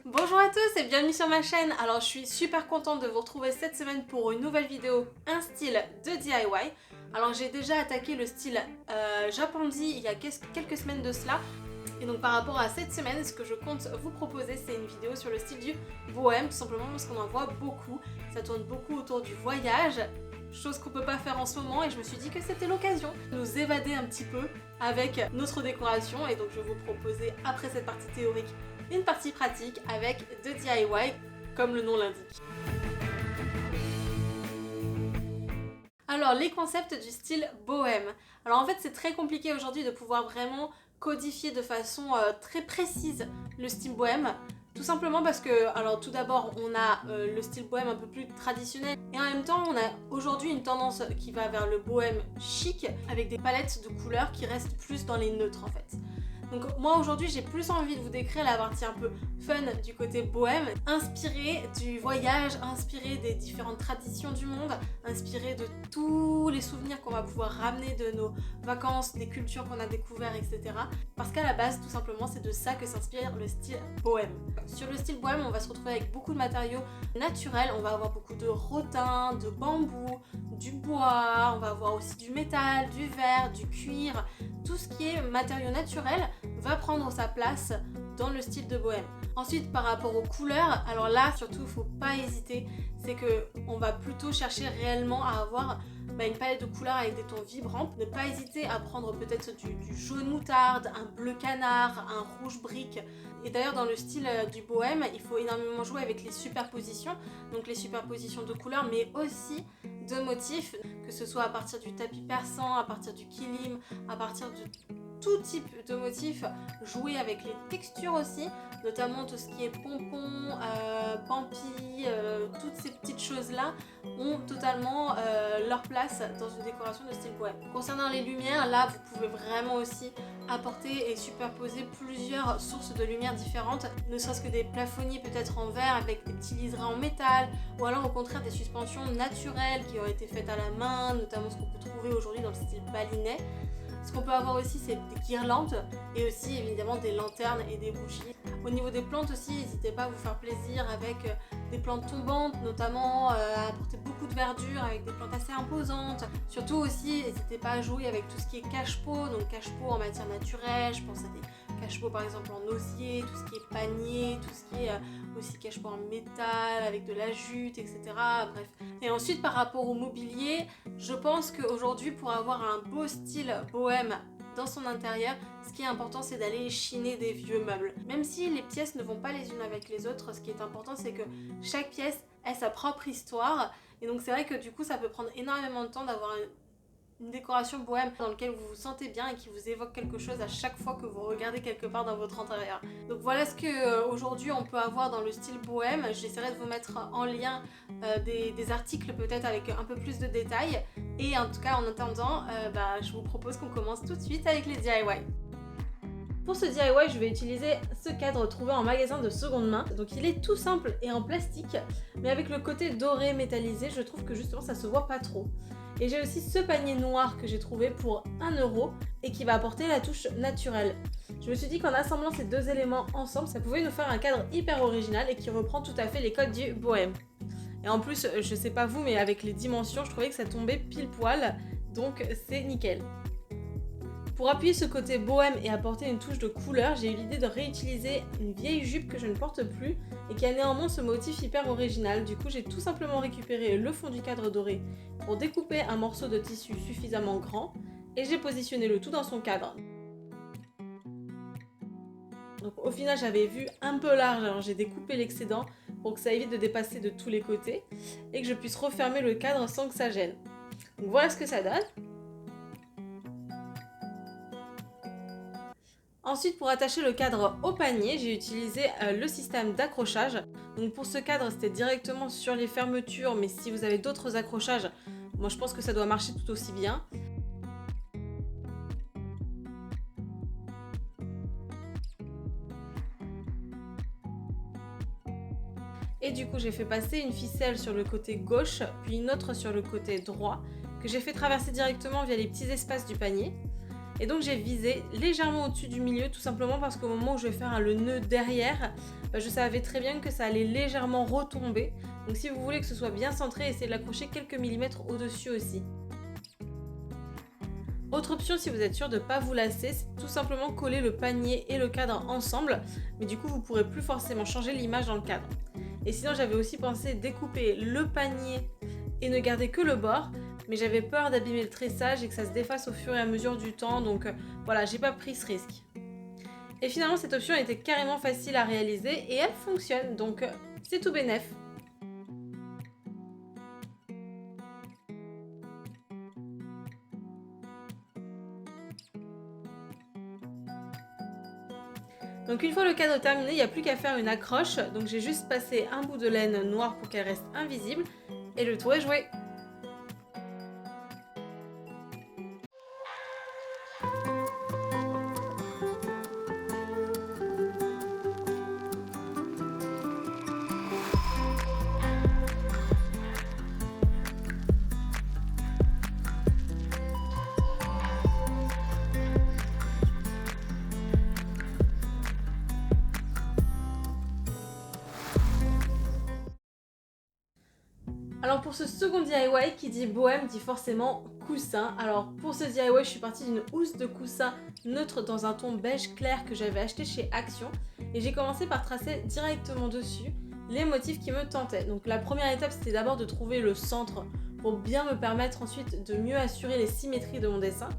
Bonjour à tous et bienvenue sur ma chaîne. Alors je suis super contente de vous retrouver cette semaine pour une nouvelle vidéo, un style de DIY. Alors j'ai déjà attaqué le style Japandi il y a quelques semaines de cela. Et donc par rapport à cette semaine, ce que je compte vous proposer, c'est une vidéo sur le style du bohème, tout simplement parce qu'on en voit beaucoup. Ça tourne beaucoup autour du voyage, chose qu'on peut pas faire en ce moment, et je me suis dit que c'était l'occasion de nous évader un petit peu avec notre décoration. Et donc je vais vous proposer, après cette partie théorique, une partie pratique avec de DIY, comme le nom l'indique. Alors les concepts du style bohème. Alors en fait c'est très compliqué aujourd'hui de pouvoir vraiment codifier de façon très précise le style bohème. Tout simplement parce que, alors tout d'abord on a le style bohème un peu plus traditionnel, et en même temps on a aujourd'hui une tendance qui va vers le bohème chic avec des palettes de couleurs qui restent plus dans les neutres en fait. Donc moi aujourd'hui j'ai plus envie de vous décrire la partie un peu fun du côté bohème, inspiré du voyage, inspiré des différentes traditions du monde, inspiré de tous les souvenirs qu'on va pouvoir ramener de nos vacances, des cultures qu'on a découvertes, etc. Parce qu'à la base tout simplement c'est de ça que s'inspire le style bohème. Sur le style bohème on va se retrouver avec beaucoup de matériaux naturels, on va avoir beaucoup de rotin, de bambou, du bois, on va avoir aussi du métal, du verre, du cuir, tout ce qui est matériaux naturels va prendre sa place dans le style de bohème. Ensuite par rapport aux couleurs, alors là surtout il ne faut pas hésiter, c'est que on va plutôt chercher réellement à avoir une palette de couleurs avec des tons vibrants. Ne pas hésiter à prendre peut-être du jaune moutarde, un bleu canard, un rouge brique. Et d'ailleurs dans le style du bohème, il faut énormément jouer avec les superpositions, donc les superpositions de couleurs mais aussi de motifs, que ce soit à partir du tapis persan, à partir du kilim, à partir de tout type de motifs, jouer avec les textures aussi, notamment tout ce qui est pompons, pampi, toutes ces petites choses là ont totalement leur place dans une décoration de style bohème. Concernant les lumières, là vous pouvez vraiment aussi apporter et superposer plusieurs sources de lumière différentes, ne serait-ce que des plafonniers peut-être en verre avec des petits liserés en métal, ou alors au contraire des suspensions naturelles qui auraient été faites à la main, notamment ce qu'on peut trouver aujourd'hui dans le style balinais. Ce qu'on peut avoir aussi c'est des guirlandes et aussi évidemment des lanternes et des bougies. Au niveau des plantes aussi, n'hésitez pas à vous faire plaisir avec des plantes tombantes, notamment à apporter beaucoup de verdure avec des plantes assez imposantes. Surtout aussi, n'hésitez pas à jouer avec tout ce qui est cache-pot, donc cache-pot en matière naturelle, je pense à des cache-pot par exemple en osier, tout ce qui est panier, tout ce qui est aussi cache-pot en métal avec de la jute, etc. Bref. Et ensuite par rapport au mobilier, je pense qu'aujourd'hui pour avoir un beau style bohème dans son intérieur, ce qui est important c'est d'aller chiner des vieux meubles. Même si les pièces ne vont pas les unes avec les autres, ce qui est important c'est que chaque pièce ait sa propre histoire. Et donc c'est vrai que du coup ça peut prendre énormément de temps d'avoir une décoration bohème dans laquelle vous vous sentez bien et qui vous évoque quelque chose à chaque fois que vous regardez quelque part dans votre intérieur. Donc voilà ce que aujourd'hui on peut avoir dans le style bohème. J'essaierai de vous mettre en lien des articles peut-être avec un peu plus de détails. Et en tout cas en attendant, je vous propose qu'on commence tout de suite avec les DIY. Pour ce DIY, je vais utiliser ce cadre trouvé en magasin de seconde main. Donc il est tout simple et en plastique, mais avec le côté doré métallisé, je trouve que justement ça se voit pas trop. Et j'ai aussi ce panier noir que j'ai trouvé pour 1 € et qui va apporter la touche naturelle. Je me suis dit qu'en assemblant ces deux éléments ensemble, ça pouvait nous faire un cadre hyper original et qui reprend tout à fait les codes du bohème. Et en plus, je sais pas vous, mais avec les dimensions, je trouvais que ça tombait pile poil, donc c'est nickel. Pour appuyer ce côté bohème et apporter une touche de couleur, j'ai eu l'idée de réutiliser une vieille jupe que je ne porte plus et qui a néanmoins ce motif hyper original. Du coup, j'ai tout simplement récupéré le fond du cadre doré pour découper un morceau de tissu suffisamment grand et j'ai positionné le tout dans son cadre. Donc au final, j'avais vu un peu large, alors j'ai découpé l'excédent pour que ça évite de dépasser de tous les côtés et que je puisse refermer le cadre sans que ça gêne. Donc voilà ce que ça donne. Ensuite, pour attacher le cadre au panier, j'ai utilisé le système d'accrochage. Donc pour ce cadre, c'était directement sur les fermetures, mais si vous avez d'autres accrochages, moi je pense que ça doit marcher tout aussi bien. Et du coup, j'ai fait passer une ficelle sur le côté gauche, puis une autre sur le côté droit, que j'ai fait traverser directement via les petits espaces du panier. Et donc j'ai visé légèrement au-dessus du milieu, tout simplement parce qu'au moment où je vais faire le nœud derrière, je savais très bien que ça allait légèrement retomber. Donc si vous voulez que ce soit bien centré, essayez de l'accrocher quelques millimètres au-dessus aussi. Autre option, si vous êtes sûr de ne pas vous lasser, c'est tout simplement coller le panier et le cadre ensemble, mais du coup vous ne pourrez plus forcément changer l'image dans le cadre. Et sinon j'avais aussi pensé découper le panier et ne garder que le bord, mais j'avais peur d'abîmer le tressage et que ça se défasse au fur et à mesure du temps, donc voilà, j'ai pas pris ce risque. Et finalement cette option était carrément facile à réaliser et elle fonctionne, donc c'est tout bénef. Donc une fois le cadre terminé, il n'y a plus qu'à faire une accroche. Donc j'ai juste passé un bout de laine noire pour qu'elle reste invisible et le tour est joué. Alors pour ce second DIY, qui dit bohème dit forcément coussin. Alors pour ce DIY, je suis partie d'une housse de coussin neutre dans un ton beige clair que j'avais acheté chez Action. Et j'ai commencé par tracer directement dessus les motifs qui me tentaient. Donc la première étape, c'était d'abord de trouver le centre pour bien me permettre ensuite de mieux assurer les symétries de mon dessin.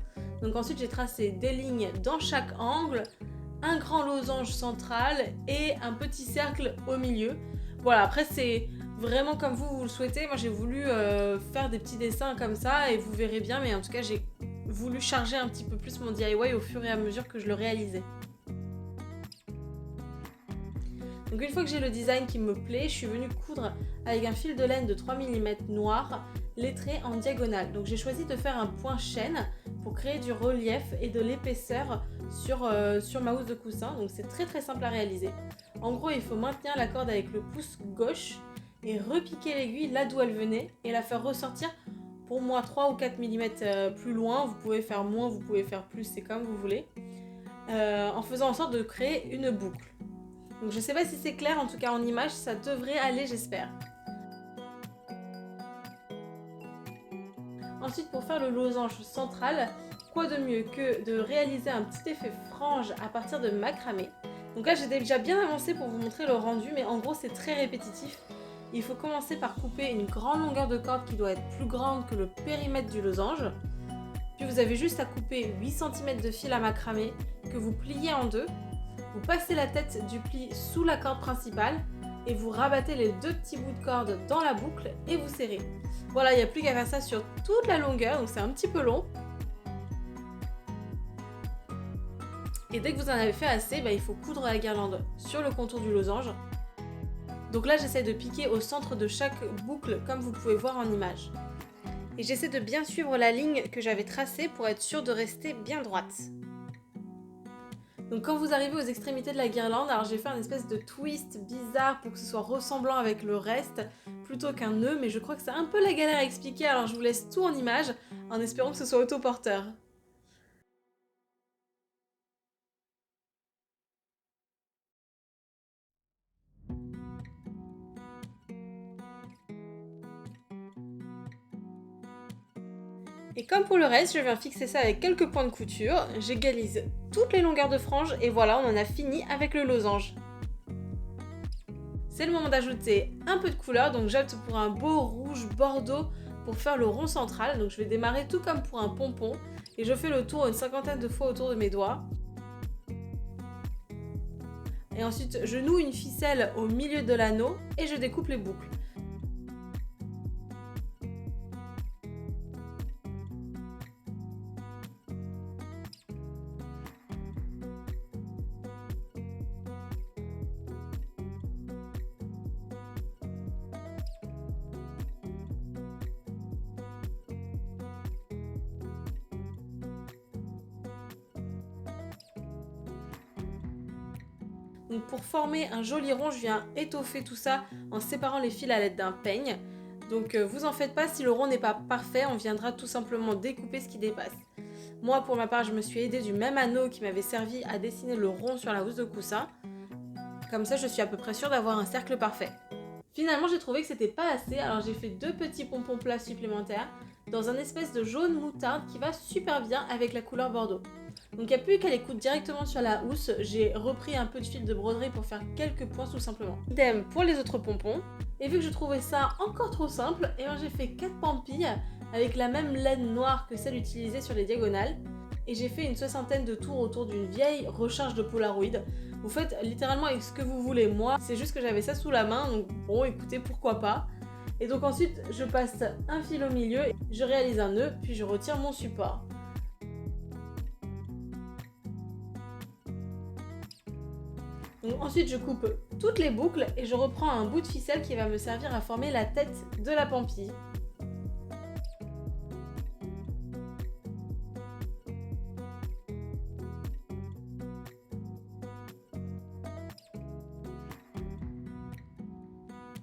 Donc ensuite, j'ai tracé des lignes dans chaque angle, un grand losange central et un petit cercle au milieu. Voilà, après c'est vraiment comme vous le souhaitez. Moi j'ai voulu faire des petits dessins comme ça et vous verrez bien, mais en tout cas j'ai voulu charger un petit peu plus mon DIY au fur et à mesure que je le réalisais. Donc une fois que j'ai le design qui me plaît, je suis venue coudre avec un fil de laine de 3 mm noir les traits en diagonale. Donc j'ai choisi de faire un point chaîne pour créer du relief et de l'épaisseur sur ma housse de coussin. Donc c'est très simple à réaliser. En gros, il faut maintenir la corde avec le pouce gauche et repiquer l'aiguille là d'où elle venait et la faire ressortir pour moi 3 ou 4 mm plus loin. Vous pouvez faire moins, vous pouvez faire plus, c'est comme vous voulez. En faisant en sorte de créer une boucle. Donc je sais pas si c'est clair, en tout cas en image, ça devrait aller, j'espère. Ensuite, pour faire le losange central, quoi de mieux que de réaliser un petit effet frange à partir de macramé. Donc là, j'ai déjà bien avancé pour vous montrer le rendu, mais en gros, c'est très répétitif. Il faut commencer par couper une grande longueur de corde qui doit être plus grande que le périmètre du losange. Puis vous avez juste à couper 8 cm de fil à macramé que vous pliez en deux. Vous passez la tête du pli sous la corde principale et vous rabattez les deux petits bouts de corde dans la boucle et vous serrez. Voilà, il n'y a plus qu'à faire ça sur toute la longueur, donc c'est un petit peu long. Et dès que vous en avez fait assez, il faut coudre la guirlande sur le contour du losange. Donc là, j'essaie de piquer au centre de chaque boucle comme vous pouvez voir en image. Et j'essaie de bien suivre la ligne que j'avais tracée pour être sûre de rester bien droite. Donc quand vous arrivez aux extrémités de la guirlande, alors j'ai fait un espèce de twist bizarre pour que ce soit ressemblant avec le reste plutôt qu'un nœud, mais je crois que c'est un peu la galère à expliquer, alors je vous laisse tout en image en espérant que ce soit autoporteur. Et comme pour le reste, je viens fixer ça avec quelques points de couture, j'égalise toutes les longueurs de frange et voilà, on en a fini avec le losange. C'est le moment d'ajouter un peu de couleur, donc j'opte pour un beau rouge bordeaux pour faire le rond central. Donc je vais démarrer tout comme pour un pompon et je fais le tour une cinquantaine de fois autour de mes doigts. Et ensuite je noue une ficelle au milieu de l'anneau et je découpe les boucles. Donc pour former un joli rond, je viens étoffer tout ça en séparant les fils à l'aide d'un peigne. Donc vous en faites pas, si le rond n'est pas parfait, on viendra tout simplement découper ce qui dépasse. Moi pour ma part, je me suis aidée du même anneau qui m'avait servi à dessiner le rond sur la housse de coussin. Comme ça je suis à peu près sûre d'avoir un cercle parfait. Finalement j'ai trouvé que c'était pas assez, alors j'ai fait 2 petits pompons plats supplémentaires dans un espèce de jaune moutarde qui va super bien avec la couleur bordeaux. Donc il n'y a plus qu'à les coudre directement sur la housse, j'ai repris un peu de fil de broderie pour faire quelques points tout simplement. Idem pour les autres pompons, et vu que je trouvais ça encore trop simple, et ben j'ai fait 4 pampilles avec la même laine noire que celle utilisée sur les diagonales, et j'ai fait une 60aine de tours autour d'une vieille recharge de Polaroid. Vous faites littéralement avec ce que vous voulez, moi c'est juste que j'avais ça sous la main, donc bon écoutez pourquoi pas. Et donc ensuite je passe un fil au milieu, je réalise un nœud, puis je retire mon support. Donc ensuite je coupe toutes les boucles et je reprends un bout de ficelle qui va me servir à former la tête de la pampille.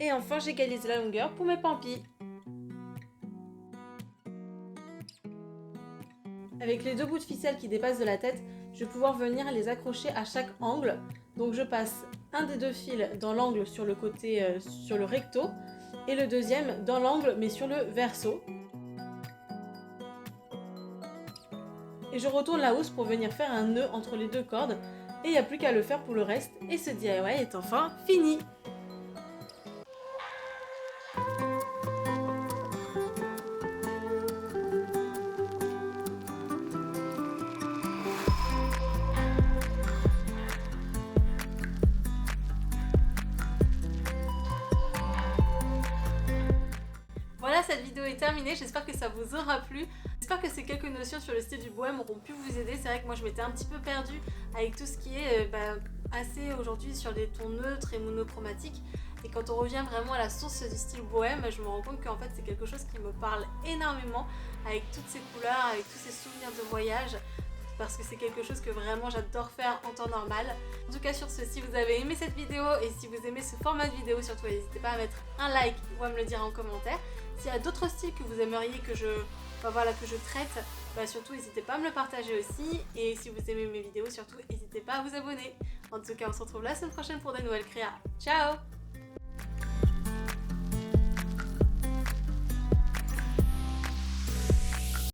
Et enfin j'égalise la longueur pour mes pampilles. Avec les 2 bouts de ficelle qui dépassent de la tête, je vais pouvoir venir les accrocher à chaque angle. Donc je passe un des 2 fils dans l'angle sur le côté, sur le recto, et le deuxième dans l'angle mais sur le verso. Et je retourne la housse pour venir faire un nœud entre les 2 cordes, et il n'y a plus qu'à le faire pour le reste, et ce DIY est enfin fini! Voilà, cette vidéo est terminée, j'espère que ça vous aura plu. J'espère que ces quelques notions sur le style du bohème auront pu vous aider. C'est vrai que moi je m'étais un petit peu perdue avec tout ce qui est assez aujourd'hui sur des tons neutres et monochromatiques. Et quand on revient vraiment à la source du style bohème, je me rends compte qu'en fait c'est quelque chose qui me parle énormément avec toutes ces couleurs, avec tous ces souvenirs de voyage. Parce que c'est quelque chose que vraiment j'adore faire en temps normal. En tout cas sur ce, si vous avez aimé cette vidéo et si vous aimez ce format de vidéo, surtout n'hésitez pas à mettre un like ou à me le dire en commentaire. S'il y a d'autres styles que vous aimeriez que je traite, surtout n'hésitez pas à me le partager aussi. Et si vous aimez mes vidéos, surtout n'hésitez pas à vous abonner. En tout cas on se retrouve la semaine prochaine pour de nouvelles créas. Ciao!